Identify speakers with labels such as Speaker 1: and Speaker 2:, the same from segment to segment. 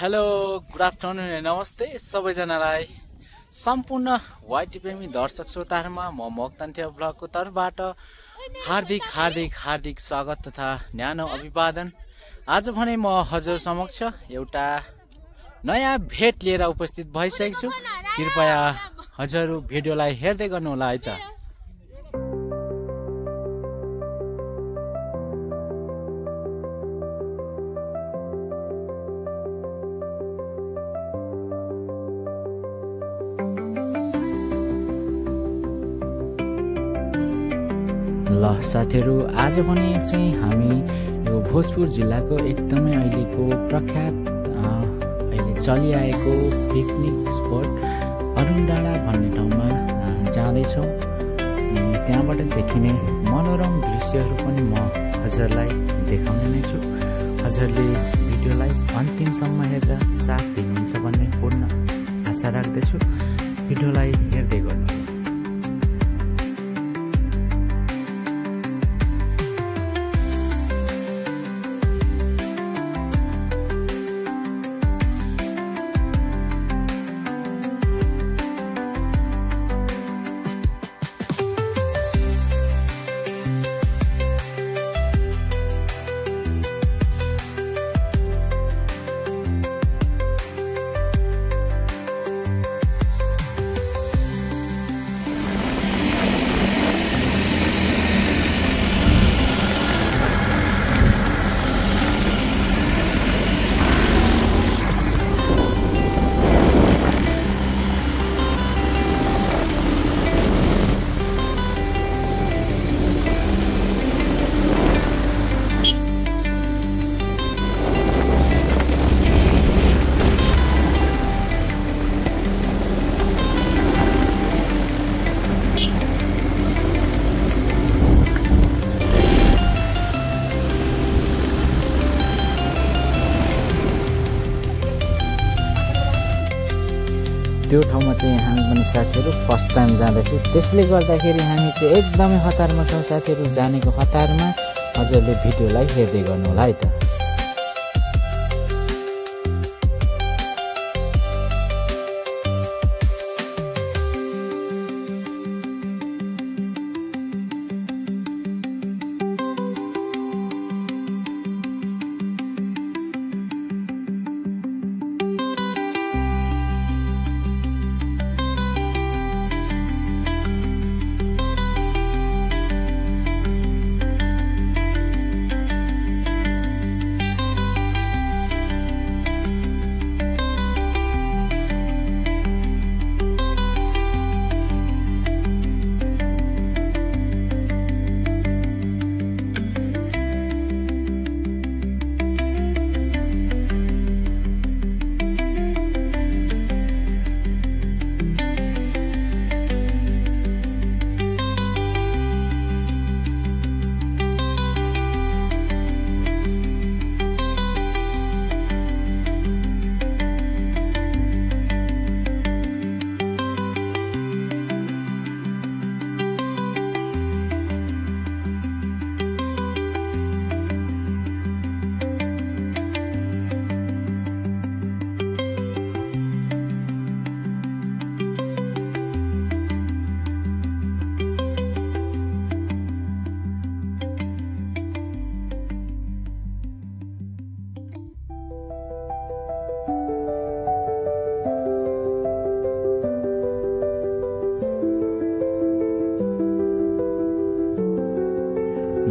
Speaker 1: Hello good afternoon नमस्ते सबैजनालाई सम्पूर्ण वाइटिप्रेमी दर्शक श्रोताहरुमा म मोक्तान्थ्य ब्लगको तर्फबाट हार्दिक स्वागत तथा न्यानो अभिवादन। आज भने म हजुर समक्ष एउटा नयाँ भेट लिएर उपस्थित भइसकेको छु। कृपया हजुरहरु भिडियोलाई हेर्दै गर्नु होला है त। ल साथीहरु, आज भने चाहिँ हामी यो भोजपुर जिल्लाको एकदमै अहिलेको प्रख्यात अहिले चलिआएको पिकनिक स्पट अरुण डाँडा भन्ने ठाउँमा जाँदैछौँ। त्यहाँबाट देखिने मनोरम दृश्यहरू पनि म हजुरलाई देखाउने नै छु। हजुरले भिडियोलाई अन्तिमसम्म हेर्दा साथ दिनुहुन्छ भन्ने पूर्ण आशा राख्दछु। भिडियोलाई हेर्दै गर्नु। त्यो ठाउँमा चाहिँ हामी पनि साथीहरु फर्स्ट टाइम जाँदैछौँ। त्यसले गर्दाखेरि हामी चाहिँ एकदमै हतारमा छौँ साथीहरु। जानेको हतारमा हजुरले भिडियोलाई हेर्दै गर्नु होला है त।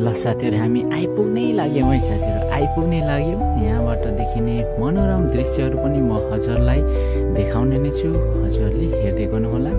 Speaker 1: ल साथीहरु, हामी आइपुग्नै लाग्यौँ है साथीहरु, आइपुग्नै लाग्यौँ। यहाँबाट देखिने मनोरम दृश्यहरू पनि म हजुरलाई देखाउने नै छु। हजुरले हेर्दै गर्नु होला।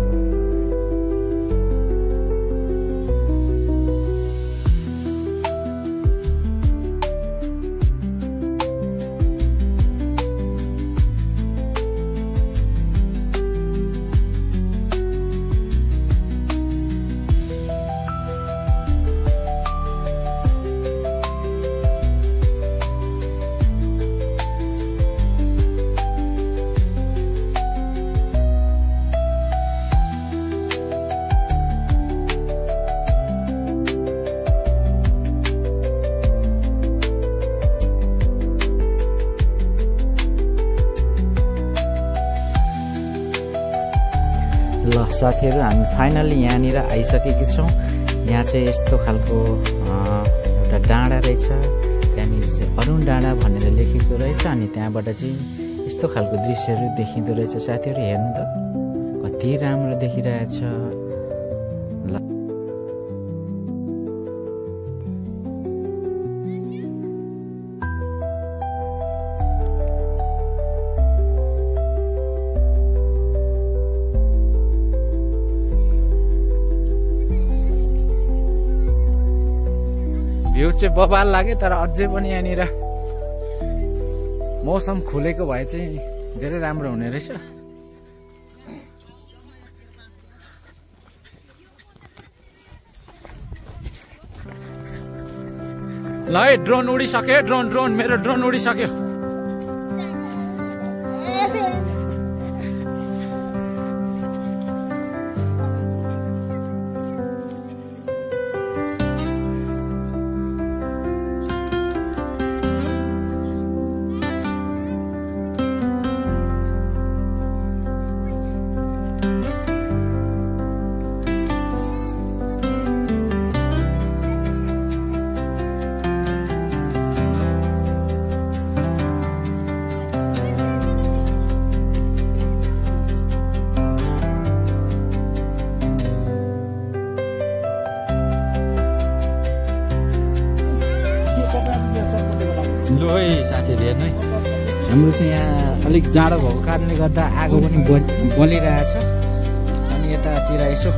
Speaker 1: ल साथीहरू हामी फाइनली यहाँनिर आइसकेका छौँ। यहाँ चाहिँ यस्तो खालको एउटा डाँडा रहेछ, त्यहाँनिर चाहिँ अरुण डाँडा भनेर लेखेको रहेछ। अनि त्यहाँबाट चाहिँ यस्तो खालको दृश्यहरू देखिँदो रहेछ। साथीहरू हेर्नु त कति राम्रो देखिरहेछ। ल भ्यू चाहिँ बबाल लाग्यो, तर अझै पनि यहाँनिर मौसम खुलेको भए चाहिँ धेरै राम्रो हुने रहेछ। ल है ड्रोन उडिसक्यो, ड्रोन मेरो ड्रोन उडिसक्यो। लो है साथीहरू हेर्नु है, हाम्रो चाहिँ यहाँ अलिक जाडो भएको कारणले गर्दा आगो पनि बलिरहेछ। अनि यतातिर यसो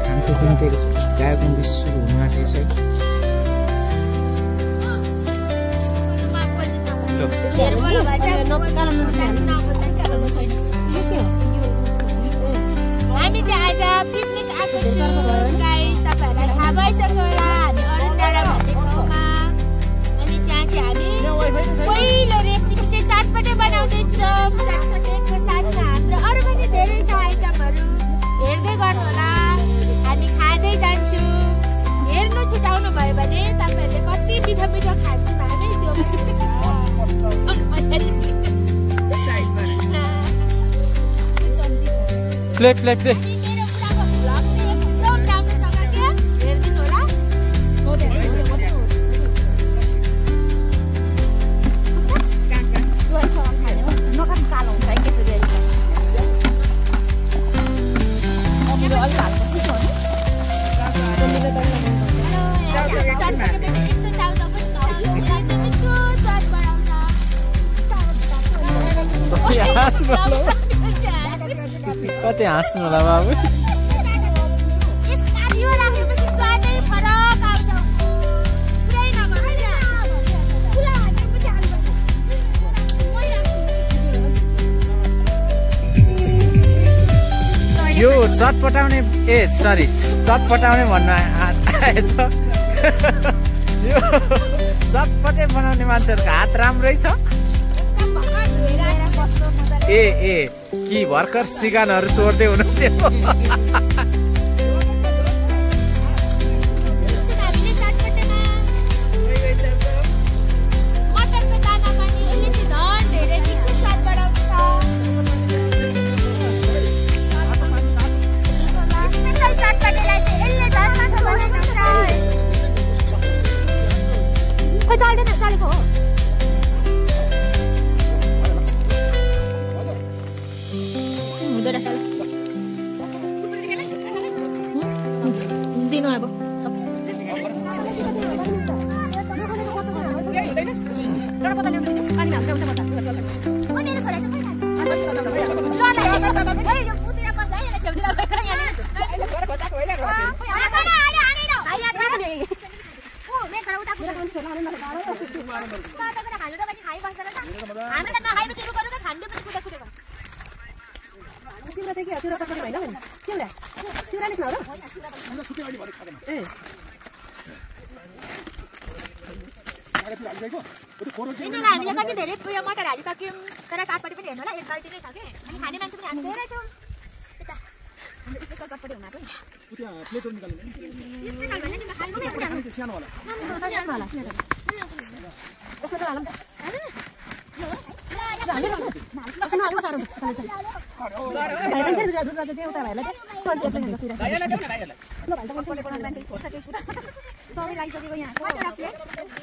Speaker 1: खान्थ्यो तिन्तेको गायको सुरु हुनु आँटेको छ है।
Speaker 2: हामी चाहिँ आज पिकनिक आएको छौँ गाइस, तपाईहरुलाई थाहा भइसक्यो होला। हामी अरुण डाँडा भन्ने ठाउँमा, अनि त्यहाँ चाहिँ हामी पहिलो रेसिपी चाहिँ चटपटे बनाउँदैछौँ। चटपटेको साथमा हाम्रो अरू पनि धेरै छ आइटमहरू, हेर्दै गर्नु होला। हामी खाँदै जान्छौँ, हेर्नु छुटाउनु भयो भने तपाईहरुले कति मिठो मिठो खान्छौँ हामी त्यो
Speaker 1: प्ले प्ले प्ले कति हाँस्नु होला बाबु। यो चटपटाउने चटपटाउने भन्न आएछ। यो चटपटे बनाउने मान्छेहरूको हात राम्रै छ। ए कि भर्खर सिगानहरू सोर्दै हुनुहुन्थ्यो। दिनु अब सब हामीले कति धेरै उयो मटर हालिसक्यौँ, तर चटपटी पनि हेर्नु होला। एक बाल्टी नै छ कि, अनि खाने मान्छे पनि हामी धेरै छौँ। यता हाम्रो स्पेसल चटपटी हुन आएको प्लेटहरू निकाल्नु स्पेसल भन्ने तिम्रो खानु सानो होला सानो होला।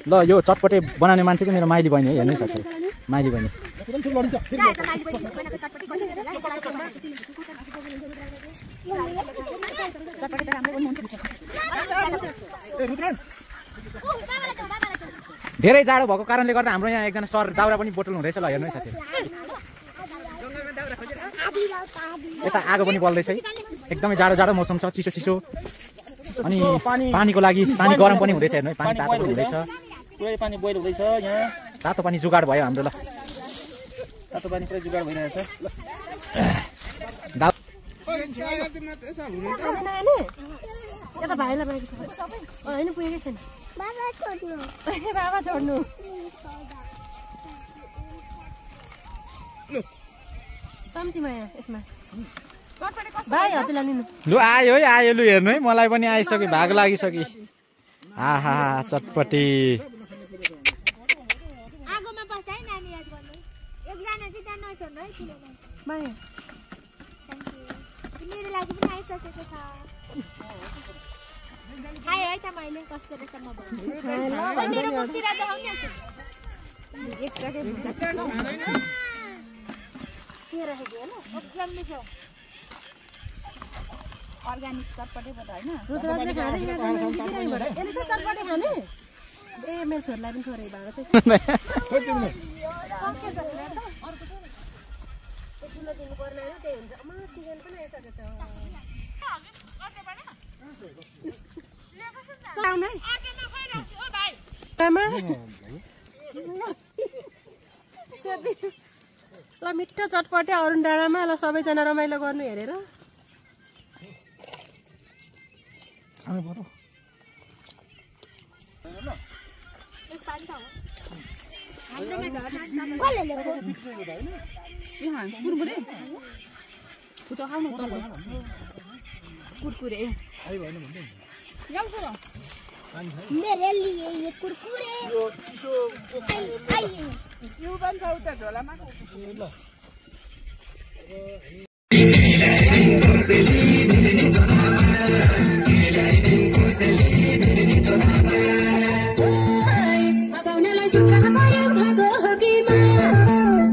Speaker 1: ल यो चटपटे बनाउने मान्छे चाहिँ मेरो माइली बहिनी है हेर्नु सक्छ माइली बहिनी धेरै जाडो भएको कारणले गर्दा हाम्रो यहाँ एकजना सर दाउरा पनि बोतल हुँदैछ ल हेर्नु है साथी यता आगो पनि बल्दैछ है एकदमै जाडो जाडो मौसम छ चिसो चिसो अनि पानीको लागि पानी गरम पनि हुँदैछ हेर्नु है पानी तातो पनि हुँदैछ
Speaker 3: पुरै पानी बोइल हुँदैछ यहाँ
Speaker 1: तातो पानी जुगाड भयो हाम्रो ल
Speaker 3: तातो पानी पुरै जुगाड भइरहेछ
Speaker 4: यता भाइलाई बाइक छ हैन पुगेकै छैन बाबा छोड्नु बाबा छोड्नु कम्तीमा यसमा भाइ हतिला लिनु
Speaker 1: लु आयो है आयो लु हेर्नु है मलाई पनि आइसक्यो भाग लागिसक्यो आहा चटपटी
Speaker 2: आगोमा बस है नानी याद गर्नु एकजना चाहिँ त्यहाँ नछोड्नु है ठुलो मान्छे
Speaker 4: बाइ
Speaker 2: मेरो लागि पनि आइसकेको छ खाए है त मैले कस्तो रहेछ म भन्छु मेरो मुखतिर देखाउने छ
Speaker 4: एक टके के राखेको हैन एकदम मिठो
Speaker 2: अर्गानिक चटपटे बट हैन
Speaker 4: रुद्रले खाने यसले चाहिँ चटपटे खाने ए मेरो छोरीलाई पनि थोरै भाँडा चाहिँ ठुलो दिनु पर्ने हैन त्यही हुन्छ अमा सिजन पनि आइसकेछ साउन है ओ भाइ तमा ल मिठो चटपटे अरुण डाँडामा ल सबैजना रमाइलो गर्नु हेरेर
Speaker 2: मेरे लिए ये कुरकुरे
Speaker 3: यो चिसो
Speaker 2: यो पनि छ उता झोलामा
Speaker 5: मगाउनलाई सुत्न पर्यो भागो हो कि माया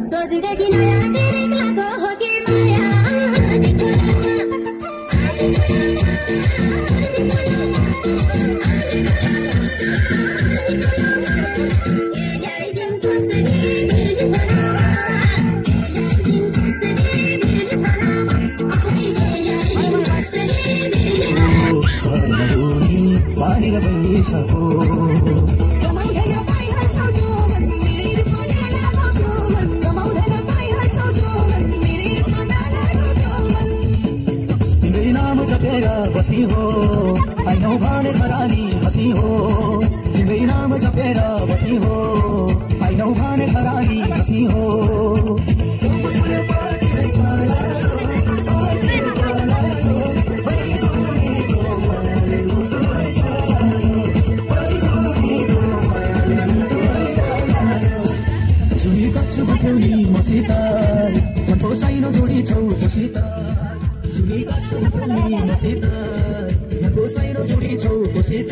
Speaker 5: सोझिदेखि नयाँ तिरिक लागो हो कि माया
Speaker 6: बसी हो आइनौ भने खरानी बसी हो तिम्रै नाम जपेर बसी हो आइनौ भने खरानी बसी हो जुनी कच्छु बठ्यौली मसित मनको साइनो जोडी छौ मसित जुनी कच्छु बठ्यौली मसित मनको साइनो जोडी छौ मसित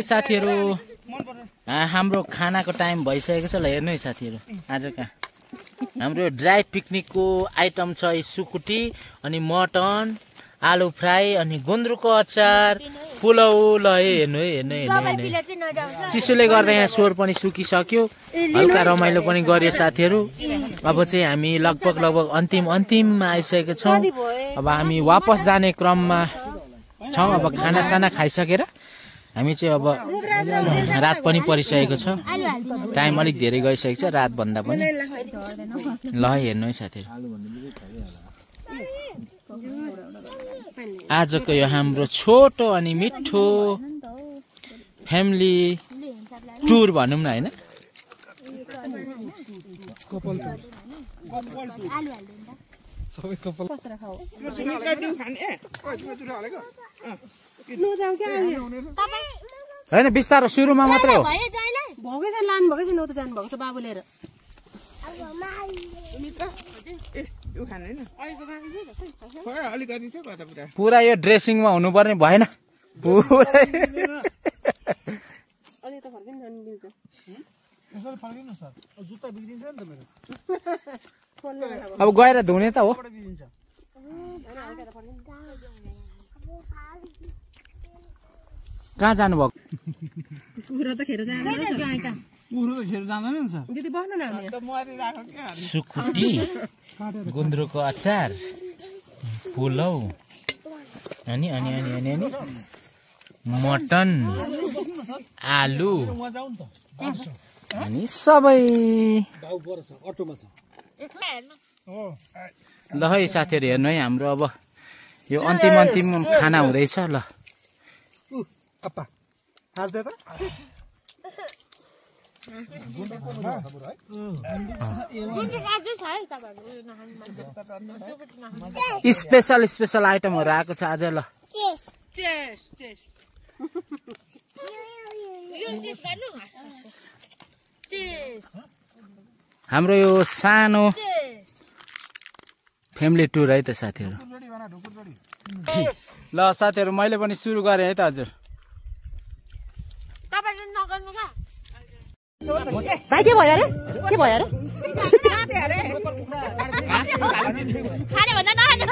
Speaker 1: साथीहरु हाम्रो खानाको टाइम भइसकेको छ ल हेर्नु है साथीहरु आजका हाम्रो ड्राई पिकनिकको आइटम छ सुकुटी अनि मटन आलु फ्राई अनि गुन्द्रुकको अचार पुलाउ ल हेर्नु चिसोले गर्दा यहाँ स्वर पनि सुकिसक्यो हल्का रमाइलो पनि गर्यो साथीहरु अब चाहिँ हामी लगभग अन्तिममा आइसकेको छौं अब हामी वापस जाने क्रममा छौं अब खाना साना खाइसकेर हामी चाहिँ अब रात पनि परिसकेको छ टाइम अलिक धेरै गइसकेको छ रात भन्दा पनि ल हेर्नु है साथीहरु आजको यो हाम्रो छोटो अनि मिठो फ्यामिली टुर भनौं न हैन हैन बिस्तारो सुरुमा मात्रै हो
Speaker 4: भोकै छ लान भोकै छ न त जानु भएको छ बाबु लिएर
Speaker 1: पुरा यो ड्रेसिङमा हुनुपर्ने भएन अब गएर धुने त हो कहाँ जानुभएको
Speaker 4: कुखुरा त खेर जान्छ दिदी बस्नु न
Speaker 1: सुकुटी गुन्द्रुकको अचार पुलाउ अनि अनि अनि अनि अनि मटन आलु अनि सबै ल है साथीहरु हेर्नु है हाम्रो अब यो अन्तिम खाना हुँदैछ ल स्पेशल आइटमहरु आएको छ आज ल हाम्रो यो सानो फ्यामिली टुर है त साथीहरु ल साथीहरु मैले पनि सुरु गरे है त हजुर
Speaker 4: भाइ के भयो रे
Speaker 2: खाने भन्दा नखाने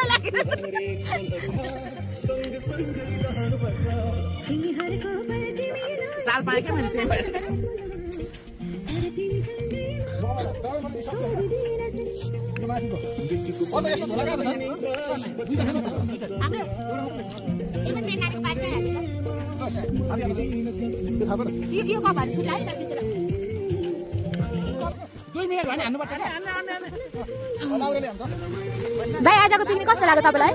Speaker 1: चाल पाए के मैले त्यही भएर
Speaker 2: भाइ आजको पिकनिक कस्तो लाग्यो तपाईलाई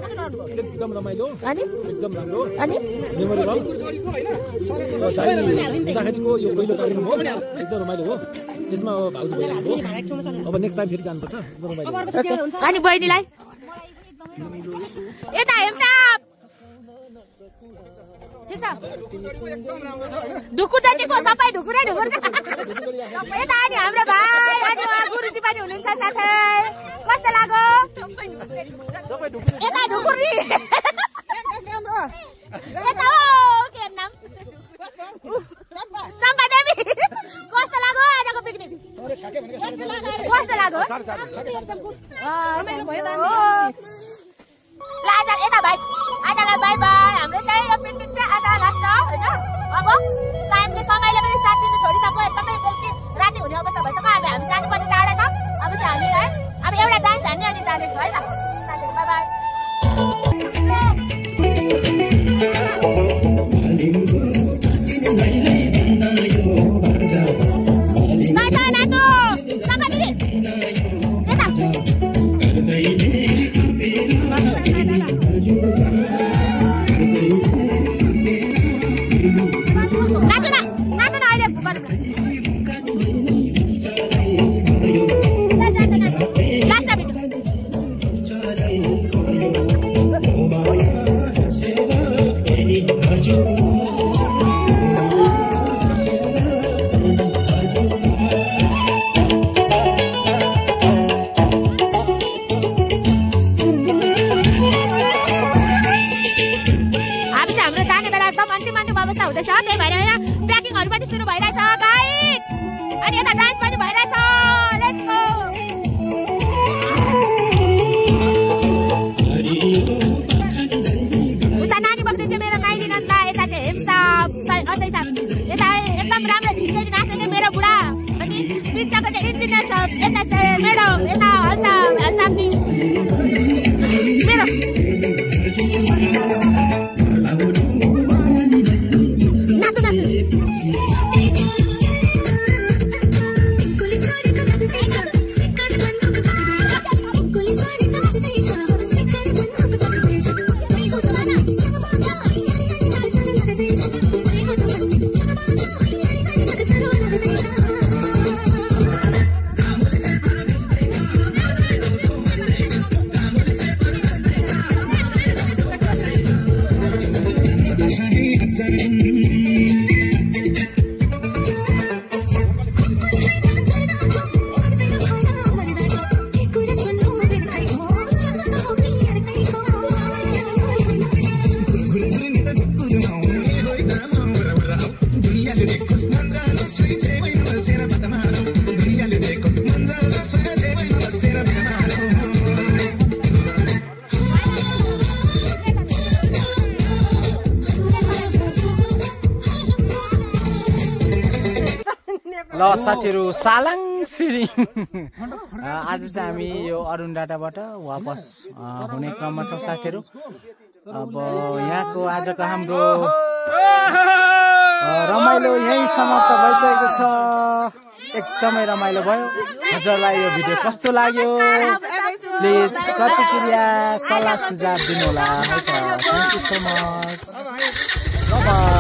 Speaker 3: एकदम रमाइलो
Speaker 2: अनि
Speaker 3: एकदम राम्रो
Speaker 2: अनि
Speaker 3: मेमोरेबल हुँदाखेरिको यो पहिलो कार्यक्रम हो एकदम रमाइलो हो यसमा भाउजू भयो अब नेक्स्ट टाइम फेरि जानुपर्छ
Speaker 2: अनि बहिनीलाई यता हेमसाप ठीक छ ढुकुर जतिको सबै ढुकुरै ढुकुर यता अनि हाम्रो भाइ अनि उहाँ गुरुजी पनि हुनुहुन्छ साथै कस्तो लाग्यो यता ढुकुरी यता हो के नाम चम्पा देवी कस्तो लाग्यो आजको पिकनिक कस्तो लाग्यो आजलाई यता भाइ आजलाई बाई बाई हाम्रो चाहिँ यो पिकनिक चाहिँ आज लास्ट हो हैन अब टाइमले समयले पनि साथ दिनु छोडिसक्यो एकदमै बेलुकी राति हुने अवस्था भइसक्यो अब हामी जानुपर्ने टाढा छ अब चाहिँ हामी है अब एउटा डान्स हान्ने अनि जाने है त साथीहरु बाई बाई
Speaker 1: ल साथीहरू सालाङ सिरिङ आज चाहिँ हामी यो अरुण डाँडाबाट वापस हुने क्रममा छौँ साथीहरू। अब यहाँको आजको हाम्रो रमाइलो यही समाप्त भइसकेको छ। एकदमै रमाइलो भयो। हजुरलाई यो भिडियो कस्तो लाग्यो प्लिज प्रतिक्रिया सल्लाह सुझाव दिनुहोला है त। Thank you so much. Bye bye.